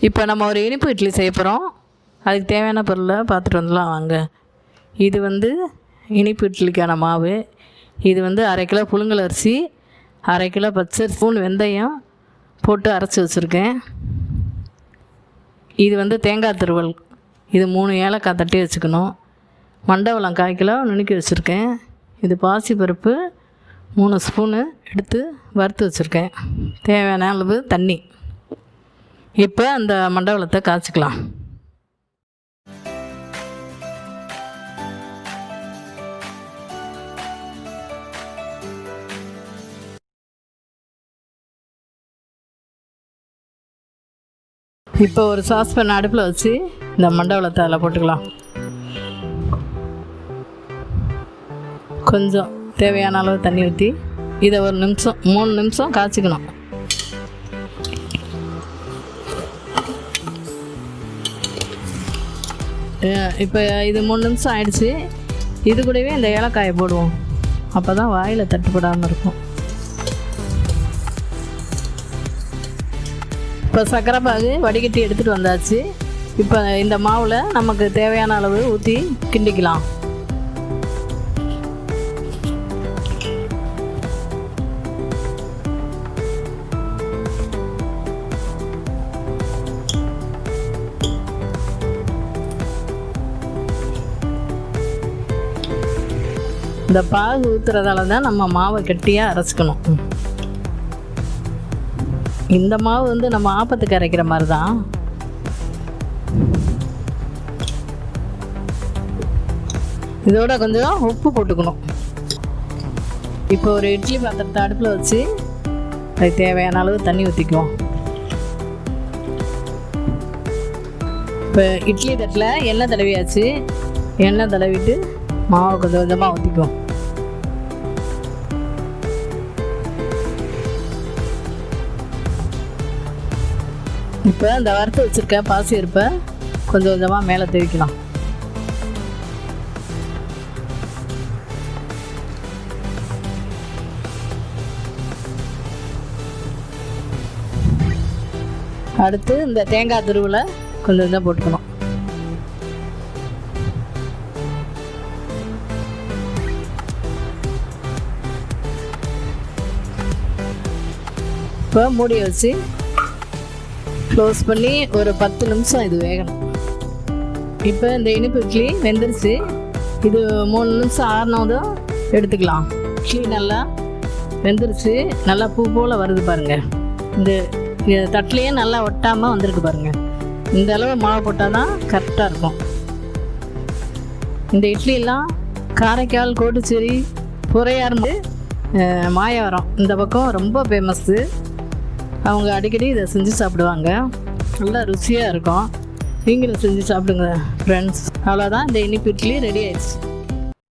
இப்போ நம்ம ஒரு இனிப்பு இட்லி செய்ய போகிறோம். அதுக்கு தேவையான பொருளை பார்த்துட்டு வந்துடலாம் வாங்க. இது வந்து இனிப்பு இட்லிக்கான மாவு. இது வந்து 1/2 கிலோ புழுங்கல் அரிசி, 1/2 கிலோ பச்சை ஸ்பூன் வெந்தயம் போட்டு அரைச்சி வச்சுருக்கேன். இது வந்து தேங்காய் துருவல். இது 3 ஏலக்காய் தட்டி வச்சுக்கணும். மண்டவெல்லம் 1/4 கிலோ நுணுக்கி வச்சுருக்கேன். இது பாசிப்பருப்பு 3 ஸ்பூனு எடுத்து வறுத்து வச்சுருக்கேன். தேவையான அளவு தண்ணி. இப்போ அந்த மண்டவெல்லத்தை காய்ச்சிக்கலாம். இப்போ ஒரு சாஸ்பேன் அடுப்பில் வச்சு இந்த மண்டவெல்லத்தை அதில் போட்டுக்கலாம். கொஞ்சம் தேவையான அளவு தண்ணி ஊற்றி இதை ஒரு 3 நிமிஷம் காய்ச்சிக்கணும். இப்போ இது 3 நிமிஷம் ஆயிடுச்சு. இது கூடவே இந்த ஏலக்காயை போடுவோம். அப்போ தான் வாயில் தட்டுப்படாமல் இருக்கும். இப்போ சர்க்கரை பாகு வடிகட்டி எடுத்துகிட்டு வந்தாச்சு. இப்போ இந்த மாவில் நமக்கு தேவையான அளவு ஊற்றி கிண்டிக்கலாம். இந்த பாகு ஊற்றுறதால தான் நம்ம மாவை கெட்டியாக அரைச்சிக்கணும். இந்த மாவு வந்து நம்ம ஆப்பத்துக்கு அரைக்கிற மாதிரி தான். இதோட கொஞ்சம் உப்பு போட்டுக்கணும். இப்போ ஒரு இட்லி பாத்திரத்தை அடுப்பில் வச்சு அதுக்கு தேவையான அளவு தண்ணி ஊற்றிக்குவோம். இப்போ இட்லி தட்டில் எண்ணெய் தடவியாச்சு. எண்ணெய் தடவிட்டு மாவை கொஞ்சம் கொஞ்சமாக ஊற்றிக்குவோம். இப்போ இந்த வறுத்து வச்சுருக்க பாசி இருப்பை கொஞ்சம் கொஞ்சமாக மேலே தூவிக்கலாம். அடுத்து இந்த தேங்காய் துருவில் கொஞ்சம் கொஞ்சம் போட்டுக்கணும். இப்போ மூடி வச்சு க்ளோஸ் பண்ணி ஒரு 10 நிமிஷம் இது வேகணும். இப்போ இந்த இனிப்பு இட்லி வெந்துருச்சு. இது 3 நிமிஷம் ஆறினதும் எடுத்துக்கலாம். இட்லி நல்லா வெந்துருச்சு. நல்லா பூ போல் வருது பாருங்கள். இந்த தட்டிலையே நல்லா ஒட்டாமல் வந்திருக்கு பாருங்கள். இந்த அளவு மாவு போட்டால் தான் கரெக்டாக இருக்கும். இந்த இட்லியெல்லாம் காரைக்கால், கோட்டுச்சேரி, புறையார்ந்து, மாயவரம் இந்த பக்கம் ரொம்ப ஃபேமஸ்ஸு. அவங்க அடிக்கடி இதை செஞ்சு சாப்பிடுவாங்க. நல்லா ருசியாக இருக்கும். நீங்களும் செஞ்சு சாப்பிடுங்க ஃப்ரெண்ட்ஸ். அவ்வளோதான், இந்த இனிப்பு இட்லி ரெடி ஆயிடுச்சு.